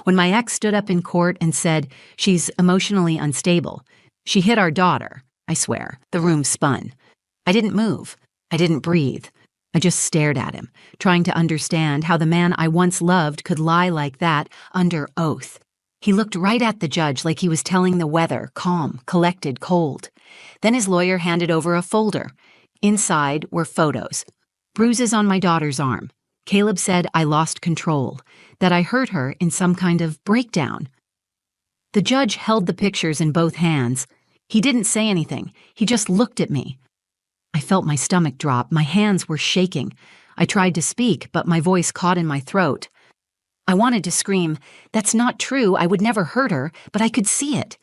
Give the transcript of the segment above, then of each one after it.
When my ex stood up in court and said she's emotionally unstable, she hit our daughter, I swear, the room spun. I didn't move. I didn't breathe. I just stared at him, trying to understand how the man I once loved could lie like that under oath. He looked right at the judge like he was telling the weather, calm, collected, cold. Then his lawyer handed over a folder. Inside were photos. Bruises on my daughter's arm. Caleb said I lost control, that I hurt her in some kind of breakdown. The judge held the pictures in both hands. He didn't say anything. He just looked at me. I felt my stomach drop. My hands were shaking. I tried to speak, but my voice caught in my throat. I wanted to scream, "That's not true. I would never hurt her," but I could see it.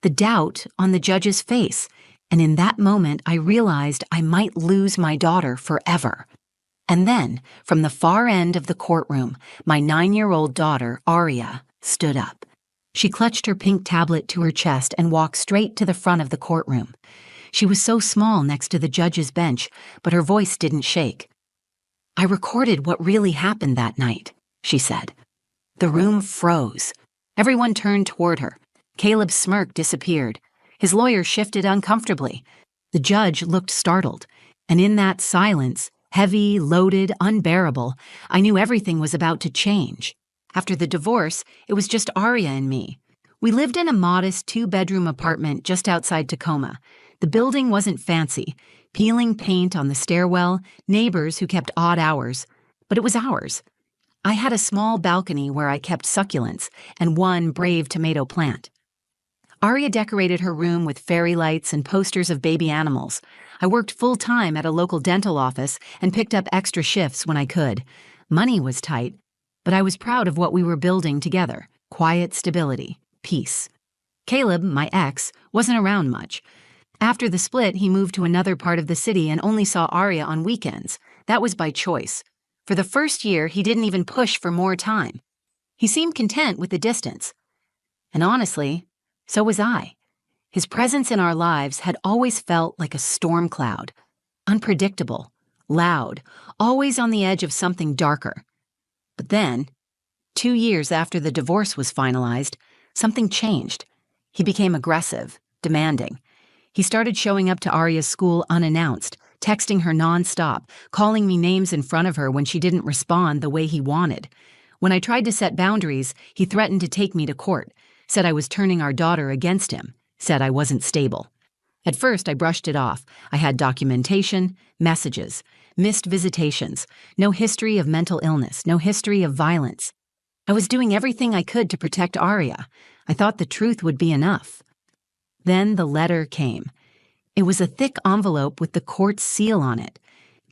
The doubt on the judge's face. And in that moment, I realized I might lose my daughter forever. And then, from the far end of the courtroom, my 9-year-old daughter, Aria, stood up. She clutched her pink tablet to her chest and walked straight to the front of the courtroom. She was so small next to the judge's bench, but her voice didn't shake. "I recorded what really happened that night," she said. The room froze. Everyone turned toward her. Caleb's smirk disappeared. His lawyer shifted uncomfortably. The judge looked startled, and in that silence, heavy, loaded, unbearable, I knew everything was about to change. After the divorce, it was just Aria and me. We lived in a modest 2-bedroom apartment just outside Tacoma. The building wasn't fancy, peeling paint on the stairwell, neighbors who kept odd hours, but it was ours. I had a small balcony where I kept succulents and one brave tomato plant. Aria decorated her room with fairy lights and posters of baby animals. I worked full-time at a local dental office and picked up extra shifts when I could. Money was tight, but I was proud of what we were building together. Quiet stability, peace. Caleb, my ex, wasn't around much. After the split, he moved to another part of the city and only saw Aria on weekends. That was by choice. For the first year, he didn't even push for more time. He seemed content with the distance. And honestly, so was I. His presence in our lives had always felt like a storm cloud. Unpredictable, loud, always on the edge of something darker. But then, 2 years after the divorce was finalized, something changed. He became aggressive, demanding. He started showing up to Aria's school unannounced, texting her nonstop, calling me names in front of her when she didn't respond the way he wanted. When I tried to set boundaries, he threatened to take me to court, said I was turning our daughter against him, said I wasn't stable. At first, I brushed it off. I had documentation, messages, missed visitations, no history of mental illness, no history of violence. I was doing everything I could to protect Aria. I thought the truth would be enough. Then the letter came. It was a thick envelope with the court seal on it.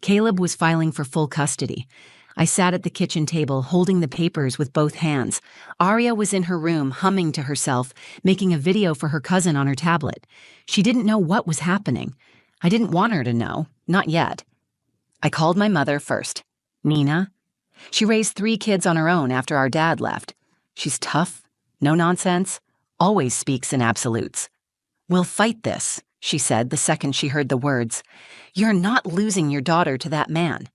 Caleb was filing for full custody. I sat at the kitchen table, holding the papers with both hands. Aria was in her room, humming to herself, making a video for her cousin on her tablet. She didn't know what was happening. I didn't want her to know, not yet. I called my mother first, Nina. She raised 3 kids on her own after our dad left. She's tough, no nonsense, always speaks in absolutes. "We'll fight this," she said the second she heard the words. "You're not losing your daughter to that man."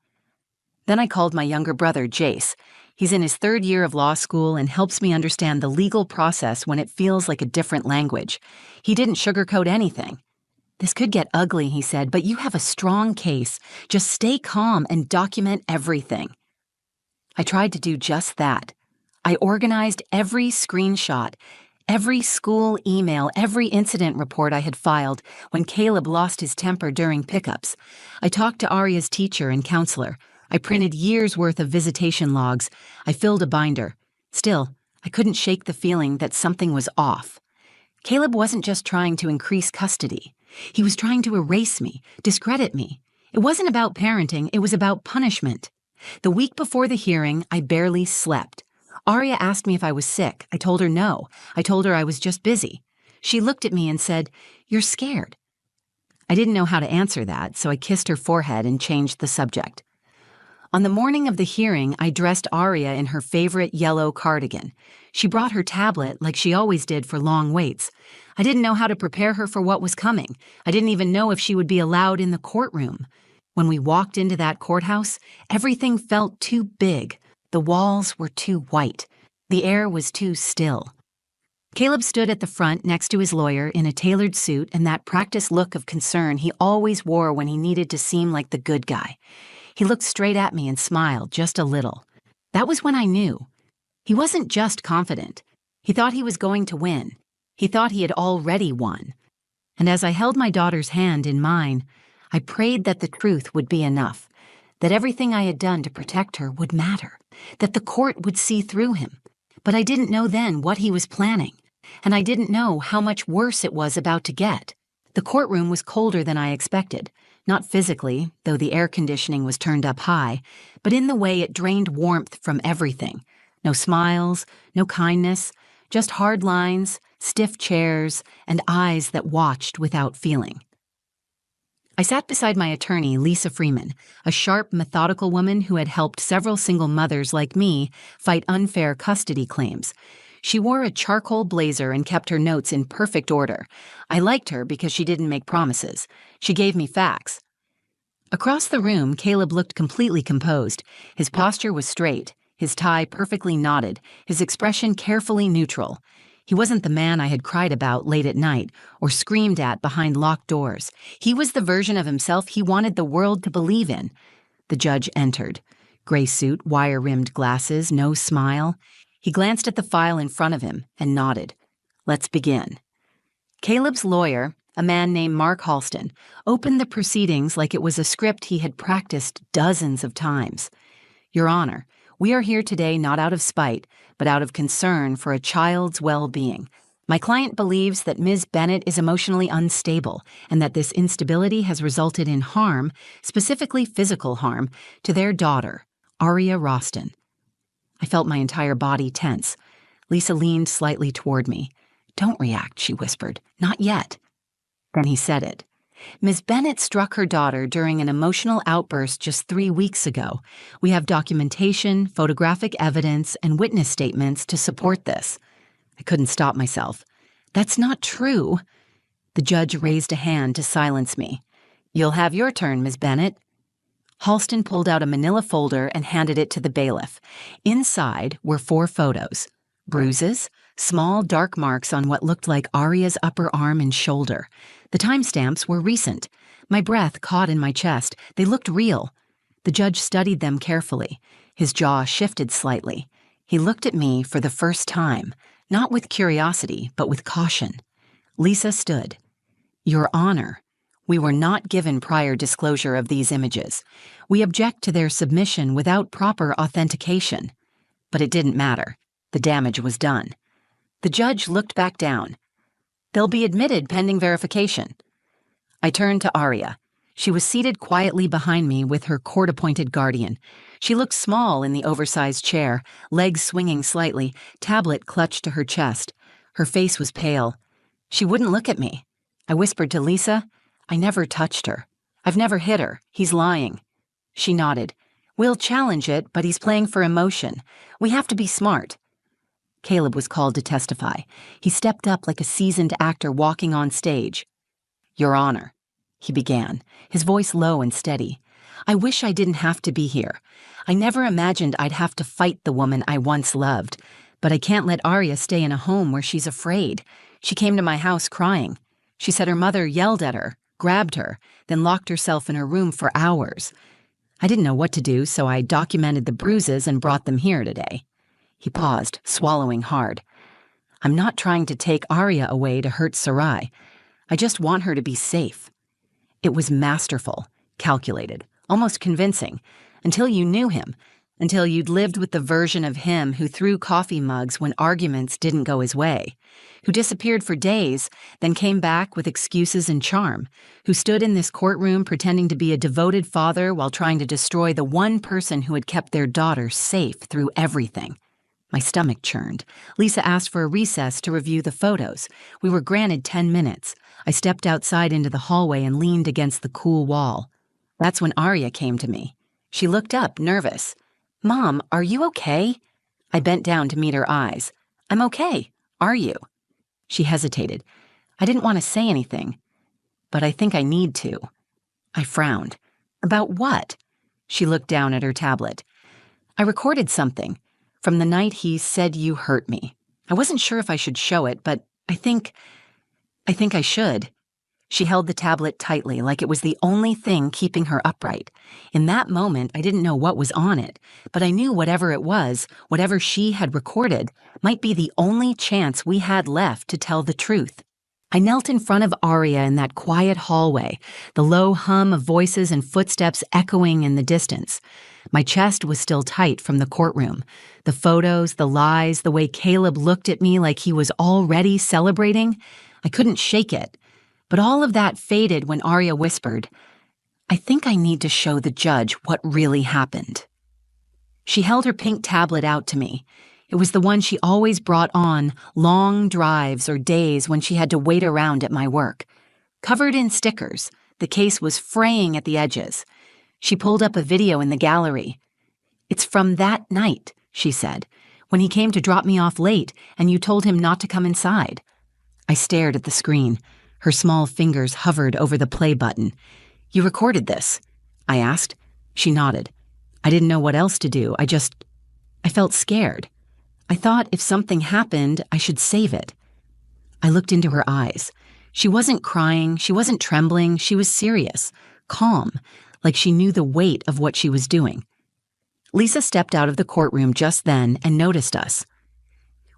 Then I called my younger brother, Jace. He's in his 3rd year of law school and helps me understand the legal process when it feels like a different language. He didn't sugarcoat anything. "This could get ugly," he said, "but you have a strong case. Just stay calm and document everything." I tried to do just that. I organized every screenshot, every school email, every incident report I had filed when Caleb lost his temper during pickups. I talked to Aria's teacher and counselor. I printed years' worth of visitation logs. I filled a binder. Still, I couldn't shake the feeling that something was off. Caleb wasn't just trying to increase custody. He was trying to erase me, discredit me. It wasn't about parenting, it was about punishment. The week before the hearing, I barely slept. Aria asked me if I was sick. I told her no. I told her I was just busy. She looked at me and said, "You're scared." I didn't know how to answer that, so I kissed her forehead and changed the subject. On the morning of the hearing, I dressed Aria in her favorite yellow cardigan. She brought her tablet like she always did for long waits. I didn't know how to prepare her for what was coming. I didn't even know if she would be allowed in the courtroom. When we walked into that courthouse, everything felt too big. The walls were too white. The air was too still. Caleb stood at the front next to his lawyer in a tailored suit and that practiced look of concern he always wore when he needed to seem like the good guy. He looked straight at me and smiled just a little. That was when I knew. He wasn't just confident. He thought he was going to win. He thought he had already won. And as I held my daughter's hand in mine, I prayed that the truth would be enough, that everything I had done to protect her would matter, that the court would see through him. But I didn't know then what he was planning, and I didn't know how much worse it was about to get. The courtroom was colder than I expected, not physically, though the air conditioning was turned up high, but in the way it drained warmth from everything. No smiles, no kindness, just hard lines, stiff chairs, and eyes that watched without feeling. I sat beside my attorney, Lisa Freeman, a sharp, methodical woman who had helped several single mothers like me fight unfair custody claims. She wore a charcoal blazer and kept her notes in perfect order. I liked her because she didn't make promises. She gave me facts. Across the room, Caleb looked completely composed. His posture was straight, his tie perfectly knotted, his expression carefully neutral. He wasn't the man I had cried about late at night or screamed at behind locked doors. He was the version of himself he wanted the world to believe in. The judge entered. Gray suit, wire-rimmed glasses, no smile. He glanced at the file in front of him and nodded. Let's begin. Caleb's lawyer, a man named Mark Halston, opened the proceedings like it was a script he had practiced dozens of times. Your Honor, we are here today not out of spite, but out of concern for a child's well-being. My client believes that Ms. Bennett is emotionally unstable and that this instability has resulted in harm, specifically physical harm, to their daughter, Aria Roston. I felt my entire body tense. Lisa leaned slightly toward me. Don't react, she whispered. Not yet. Then he said it. Ms. Bennett struck her daughter during an emotional outburst just 3 weeks ago. We have documentation, photographic evidence, and witness statements to support this. I couldn't stop myself. That's not true. The judge raised a hand to silence me. You'll have your turn, Ms. Bennett. Halston pulled out a manila folder and handed it to the bailiff. Inside were 4 photos. Bruises, small dark marks on what looked like Aria's upper arm and shoulder. The timestamps were recent. My breath caught in my chest. They looked real. The judge studied them carefully. His jaw shifted slightly. He looked at me for the first time, not with curiosity, but with caution. Lisa stood. Your Honor, we were not given prior disclosure of these images. We object to their submission without proper authentication. But it didn't matter. The damage was done. The judge looked back down. They'll be admitted pending verification. I turned to Aria. She was seated quietly behind me with her court-appointed guardian. She looked small in the oversized chair, legs swinging slightly, tablet clutched to her chest. Her face was pale. She wouldn't look at me. I whispered to Lisa, I never touched her. I've never hit her. He's lying. She nodded. We'll challenge it, but he's playing for emotion. We have to be smart. Caleb was called to testify. He stepped up like a seasoned actor walking on stage. Your Honor, he began, his voice low and steady. I wish I didn't have to be here. I never imagined I'd have to fight the woman I once loved, but I can't let Aria stay in a home where she's afraid. She came to my house crying. She said her mother yelled at her, grabbed her, then locked herself in her room for hours. I didn't know what to do, so I documented the bruises and brought them here today. He paused, swallowing hard. I'm not trying to take Aria away to hurt Sarai. I just want her to be safe. It was masterful, calculated, almost convincing, until you knew him, until you'd lived with the version of him who threw coffee mugs when arguments didn't go his way, who disappeared for days, then came back with excuses and charm, who stood in this courtroom pretending to be a devoted father while trying to destroy the one person who had kept their daughter safe through everything. My stomach churned. Lisa asked for a recess to review the photos. We were granted 10 minutes. I stepped outside into the hallway and leaned against the cool wall. That's when Aria came to me. She looked up, nervous. Mom, are you okay? I bent down to meet her eyes. I'm okay. Are you? She hesitated. I didn't want to say anything, but I think I need to. I frowned. About what? She looked down at her tablet. I recorded something. From the night he said you hurt me. I wasn't sure if I should show it, but I think I should." She held the tablet tightly, like it was the only thing keeping her upright. In that moment, I didn't know what was on it, but I knew whatever it was, whatever she had recorded, might be the only chance we had left to tell the truth. I knelt in front of Aria in that quiet hallway, the low hum of voices and footsteps echoing in the distance. My chest was still tight from the courtroom. The photos, the lies, the way Caleb looked at me like he was already celebrating, I couldn't shake it. But all of that faded when Aria whispered, "I think I need to show the judge what really happened." She held her pink tablet out to me. It was the one she always brought on long drives or days when she had to wait around at my work. Covered in stickers, the case was fraying at the edges. She pulled up a video in the gallery. "It's from that night," she said, "when he came to drop me off late and you told him not to come inside." I stared at the screen. Her small fingers hovered over the play button. "You recorded this?" I asked. She nodded. I didn't know what else to do. I felt scared. I thought if something happened, I should save it. I looked into her eyes. She wasn't crying, she wasn't trembling, she was serious, calm, like she knew the weight of what she was doing. Lisa stepped out of the courtroom just then and noticed us.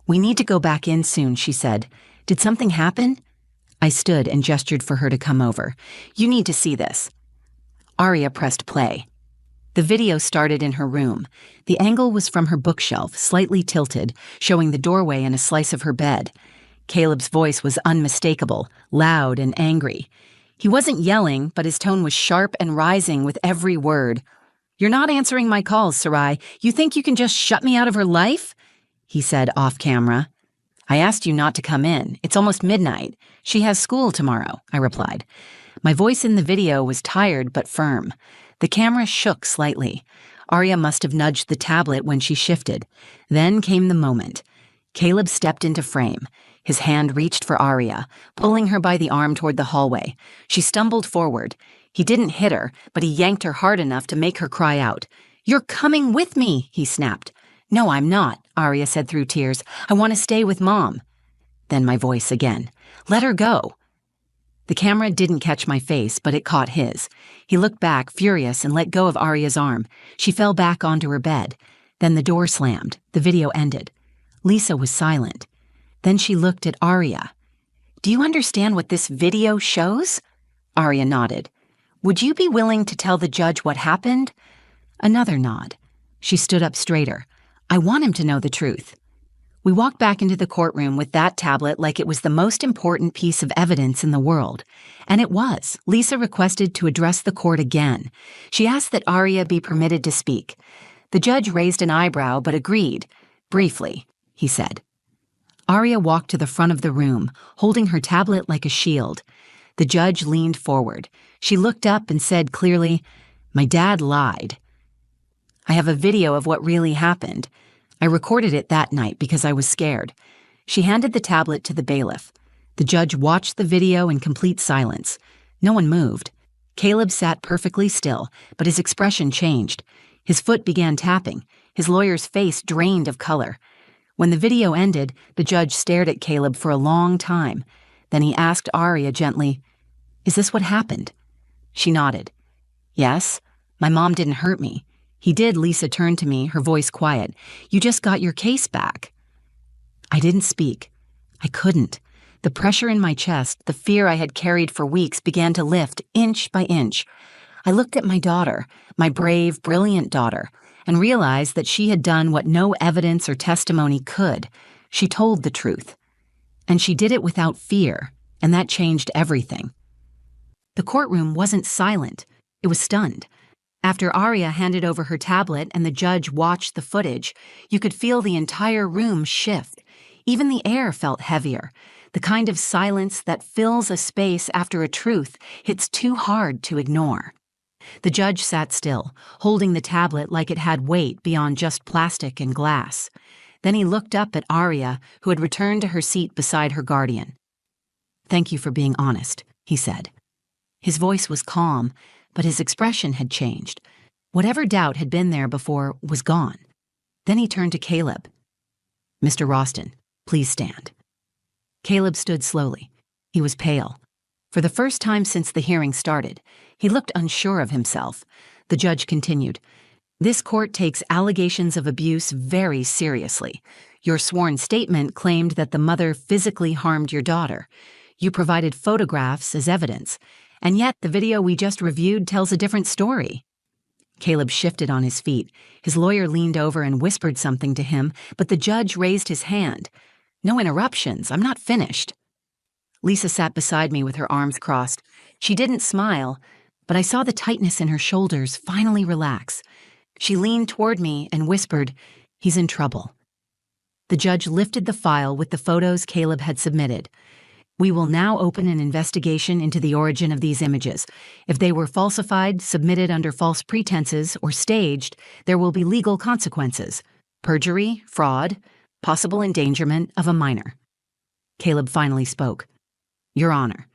"We need to go back in soon," she said. "Did something happen?" I stood and gestured for her to come over. "You need to see this." Aria pressed play. The video started in her room. The angle was from her bookshelf, slightly tilted, showing the doorway and a slice of her bed. Caleb's voice was unmistakable, loud and angry. He wasn't yelling, but his tone was sharp and rising with every word. "You're not answering my calls, Sarai. You think you can just shut me out of her life?" he said off camera. "I asked you not to come in. It's almost midnight. She has school tomorrow," I replied. My voice in the video was tired but firm. The camera shook slightly. Aria must have nudged the tablet when she shifted. Then came the moment. Caleb stepped into frame. His hand reached for Aria, pulling her by the arm toward the hallway. She stumbled forward. He didn't hit her, but he yanked her hard enough to make her cry out. "You're coming with me," he snapped. "No, I'm not," Aria said through tears. "I want to stay with Mom." Then my voice again. "Let her go." The camera didn't catch my face, but it caught his. He looked back, furious, and let go of Aria's arm. She fell back onto her bed. Then the door slammed. The video ended. Lisa was silent. Then she looked at Aria. "Do you understand what this video shows?" Aria nodded. "Would you be willing to tell the judge what happened?" Another nod. She stood up straighter. "I want him to know the truth." We walked back into the courtroom with that tablet like it was the most important piece of evidence in the world. And it was. Lisa requested to address the court again. She asked that Aria be permitted to speak. The judge raised an eyebrow but agreed. "Briefly," he said. Aria walked to the front of the room, holding her tablet like a shield. The judge leaned forward. She looked up and said clearly, "My dad lied. I have a video of what really happened. I recorded it that night because I was scared." She handed the tablet to the bailiff. The judge watched the video in complete silence. No one moved. Caleb sat perfectly still, but his expression changed. His foot began tapping. His lawyer's face drained of color. When the video ended, the judge stared at Caleb for a long time. Then he asked Aria gently, "Is this what happened?" She nodded. "Yes. My mom didn't hurt me." "He did," Lisa turned to me, her voice quiet. "You just got your case back." I didn't speak. I couldn't. The pressure in my chest, the fear I had carried for weeks, began to lift inch by inch. I looked at my daughter, my brave, brilliant daughter, and realized that she had done what no evidence or testimony could. She told the truth. And she did it without fear, and that changed everything. The courtroom wasn't silent. It was stunned. After Aria handed over her tablet and the judge watched the footage, you could feel the entire room shift. Even the air felt heavier, the kind of silence that fills a space after a truth hits too hard to ignore. The judge sat still, holding the tablet like it had weight beyond just plastic and glass. Then he looked up at Aria, who had returned to her seat beside her guardian. "Thank you for being honest," he said. His voice was calm, but his expression had changed. Whatever doubt had been there before was gone. Then he turned to Caleb. "Mr. Roston, please stand." Caleb stood slowly. He was pale. For the first time since the hearing started, he looked unsure of himself. The judge continued, "This court takes allegations of abuse very seriously. Your sworn statement claimed that the mother physically harmed your daughter. You provided photographs as evidence, and yet the video we just reviewed tells a different story." Caleb shifted on his feet. His lawyer leaned over and whispered something to him, but the judge raised his hand. "No interruptions. I'm not finished." Lisa sat beside me with her arms crossed. She didn't smile, but I saw the tightness in her shoulders finally relax. She leaned toward me and whispered, "He's in trouble." The judge lifted the file with the photos Caleb had submitted. "We will now open an investigation into the origin of these images. If they were falsified, submitted under false pretenses, or staged, there will be legal consequences: perjury, fraud, possible endangerment of a minor." Caleb finally spoke. "Your Honor,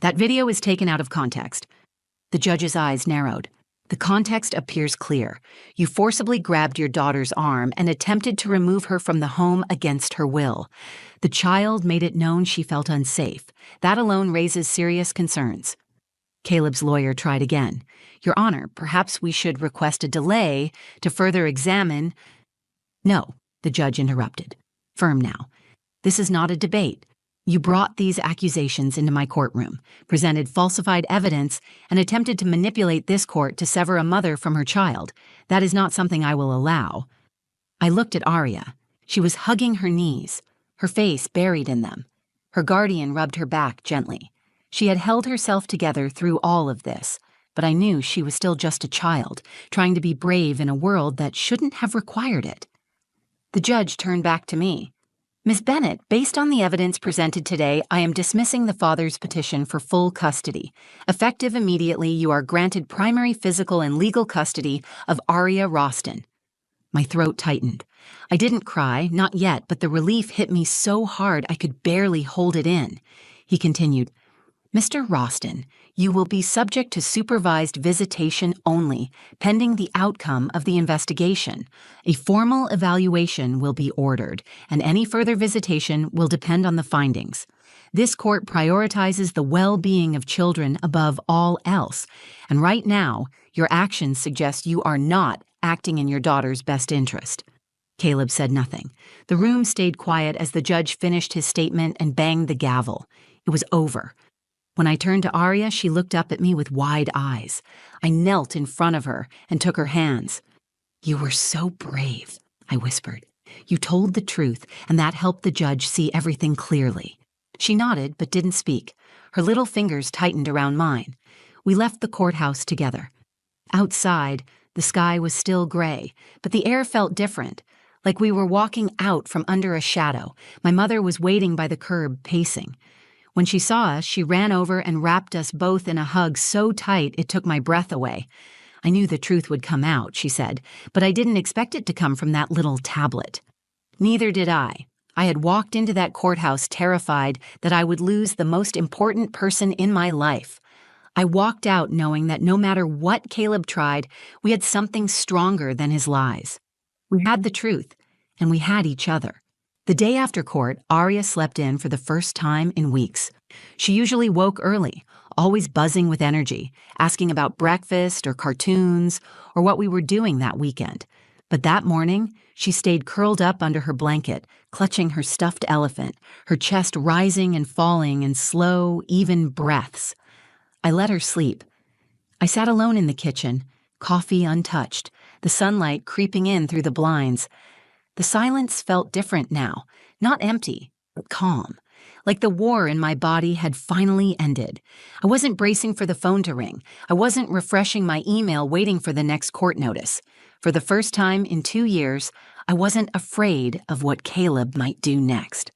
that video is taken out of context." The judge's eyes narrowed. "The context appears clear. You forcibly grabbed your daughter's arm and attempted to remove her from the home against her will. The child made it known she felt unsafe. That alone raises serious concerns." Caleb's lawyer tried again. "Your Honor, perhaps we should request a delay to further examine—" "No," the judge interrupted. Firm now. "This is not a debate. You brought these accusations into my courtroom, presented falsified evidence, and attempted to manipulate this court to sever a mother from her child. That is not something I will allow." I looked at Arya. She was hugging her knees, her face buried in them. Her guardian rubbed her back gently. She had held herself together through all of this, but I knew she was still just a child, trying to be brave in a world that shouldn't have required it. The judge turned back to me. "Ms. Bennett, based on the evidence presented today, I am dismissing the father's petition for full custody. Effective immediately, you are granted primary physical and legal custody of Arya Roston." My throat tightened. I didn't cry, not yet, but the relief hit me so hard I could barely hold it in. He continued, "Mr. Roston, you will be subject to supervised visitation only, pending the outcome of the investigation. A formal evaluation will be ordered, and any further visitation will depend on the findings. This court prioritizes the well-being of children above all else, and right now, your actions suggest you are not acting in your daughter's best interest." Caleb said nothing. The room stayed quiet as the judge finished his statement and banged the gavel. It was over. When I turned to Arya, she looked up at me with wide eyes. I knelt in front of her and took her hands. "You were so brave," I whispered. "You told the truth, and that helped the judge see everything clearly." She nodded but didn't speak. Her little fingers tightened around mine. We left the courthouse together. Outside, the sky was still gray, but the air felt different, like we were walking out from under a shadow. My mother was waiting by the curb, pacing. When she saw us, she ran over and wrapped us both in a hug so tight it took my breath away. "I knew the truth would come out," she said, "but I didn't expect it to come from that little tablet." Neither did I. I had walked into that courthouse terrified that I would lose the most important person in my life. I walked out knowing that no matter what Caleb tried, we had something stronger than his lies. We had the truth, and we had each other. The day after court, Arya slept in for the first time in weeks. She usually woke early, always buzzing with energy, asking about breakfast or cartoons or what we were doing that weekend. But that morning, she stayed curled up under her blanket, clutching her stuffed elephant, her chest rising and falling in slow, even breaths. I let her sleep. I sat alone in the kitchen, coffee untouched, the sunlight creeping in through the blinds. The silence felt different now, not empty, but calm, like the war in my body had finally ended. I wasn't bracing for the phone to ring. I wasn't refreshing my email waiting for the next court notice. For the first time in 2 years, I wasn't afraid of what Caleb might do next.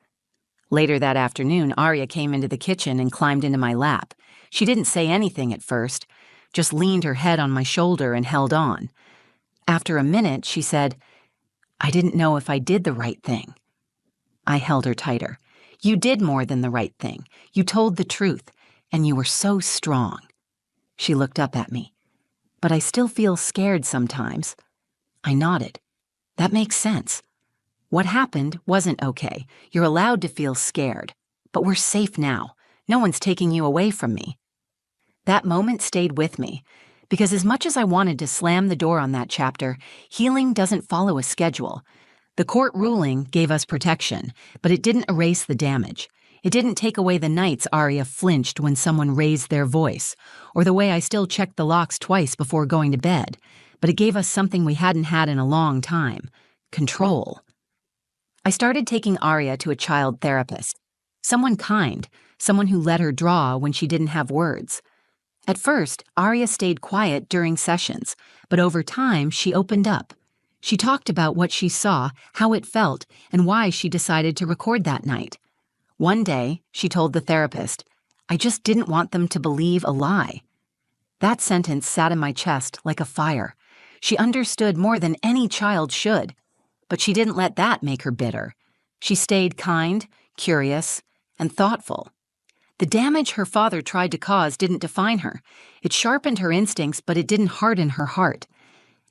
Later that afternoon, Arya came into the kitchen and climbed into my lap. She didn't say anything at first, just leaned her head on my shoulder and held on. After a minute, she said, "I didn't know if I did the right thing." I held her tighter. "You did more than the right thing. You told the truth, and you were so strong." She looked up at me. "But I still feel scared sometimes." I nodded. That makes sense. What happened wasn't okay. You're allowed to feel scared. But we're safe now. No one's taking you away from me. That moment stayed with me, because as much as I wanted to slam the door on that chapter, healing doesn't follow a schedule. The court ruling gave us protection, but it didn't erase the damage. It didn't take away the nights Aria flinched when someone raised their voice, or the way I still checked the locks twice before going to bed, but it gave us something we hadn't had in a long time: control. I started taking Aria to a child therapist. Someone kind, someone who let her draw when she didn't have words. At first, Aria stayed quiet during sessions, but over time she opened up. She talked about what she saw, how it felt, and why she decided to record that night. One day, she told the therapist, "I just didn't want them to believe a lie." That sentence sat in my chest like a fire. She understood more than any child should, but she didn't let that make her bitter. She stayed kind, curious, and thoughtful. The damage her father tried to cause didn't define her. It sharpened her instincts, but it didn't harden her heart.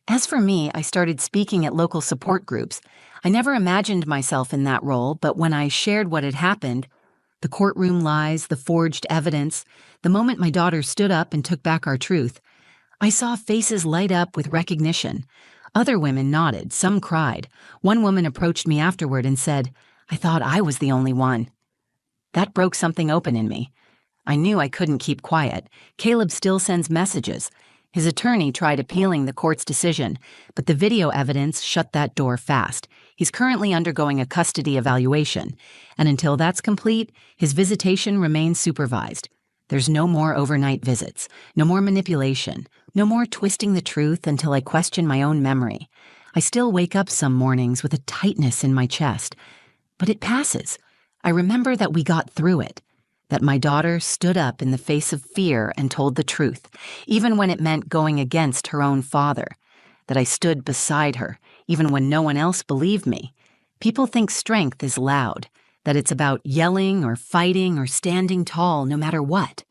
As for me, I started speaking at local support groups. I never imagined myself in that role, but when I shared what had happened, the courtroom lies, the forged evidence, the moment my daughter stood up and took back our truth, I saw faces light up with recognition. Other women nodded, some cried. One woman approached me afterward and said, "I thought I was the only one." That broke something open in me. I knew I couldn't keep quiet. Caleb still sends messages. His attorney tried appealing the court's decision, but the video evidence shut that door fast. He's currently undergoing a custody evaluation, and until that's complete, his visitation remains supervised. There's no more overnight visits, no more manipulation, no more twisting the truth until I question my own memory. I still wake up some mornings with a tightness in my chest, but it passes. I remember that we got through it, that my daughter stood up in the face of fear and told the truth, even when it meant going against her own father, that I stood beside her, even when no one else believed me. People think strength is loud, that it's about yelling or fighting or standing tall no matter what.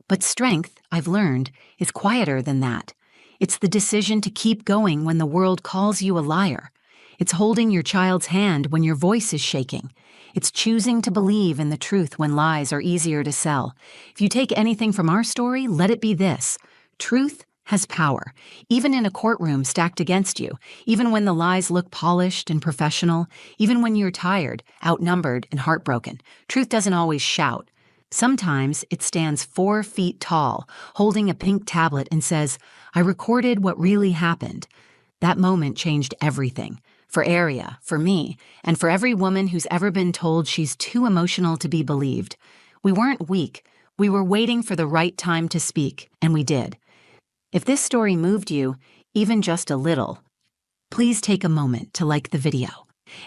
But strength, I've learned, is quieter than that. It's the decision to keep going when the world calls you a liar. It's holding your child's hand when your voice is shaking. It's choosing to believe in the truth when lies are easier to sell. If you take anything from our story, let it be this: truth has power, even in a courtroom stacked against you, even when the lies look polished and professional, even when you're tired, outnumbered, and heartbroken. Truth doesn't always shout. Sometimes it stands 4 feet tall, holding a pink tablet and says, "I recorded what really happened." That moment changed everything. For Aria, for me, and for every woman who's ever been told she's too emotional to be believed. We weren't weak. We were waiting for the right time to speak, and we did. If this story moved you, even just a little, please take a moment to like the video.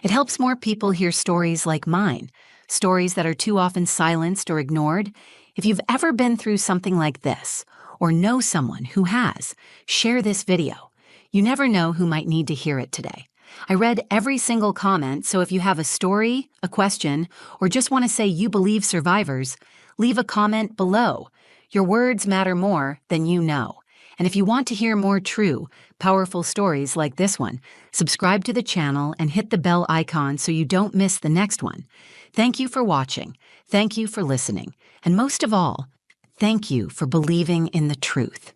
It helps more people hear stories like mine, stories that are too often silenced or ignored. If you've ever been through something like this, or know someone who has, share this video. You never know who might need to hear it today. I read every single comment, so if you have a story, a question, or just want to say you believe survivors, leave a comment below. Your words matter more than you know. And if you want to hear more true, powerful stories like this one, subscribe to the channel and hit the bell icon so you don't miss the next one. Thank you for watching. Thank you for listening. And most of all, thank you for believing in the truth.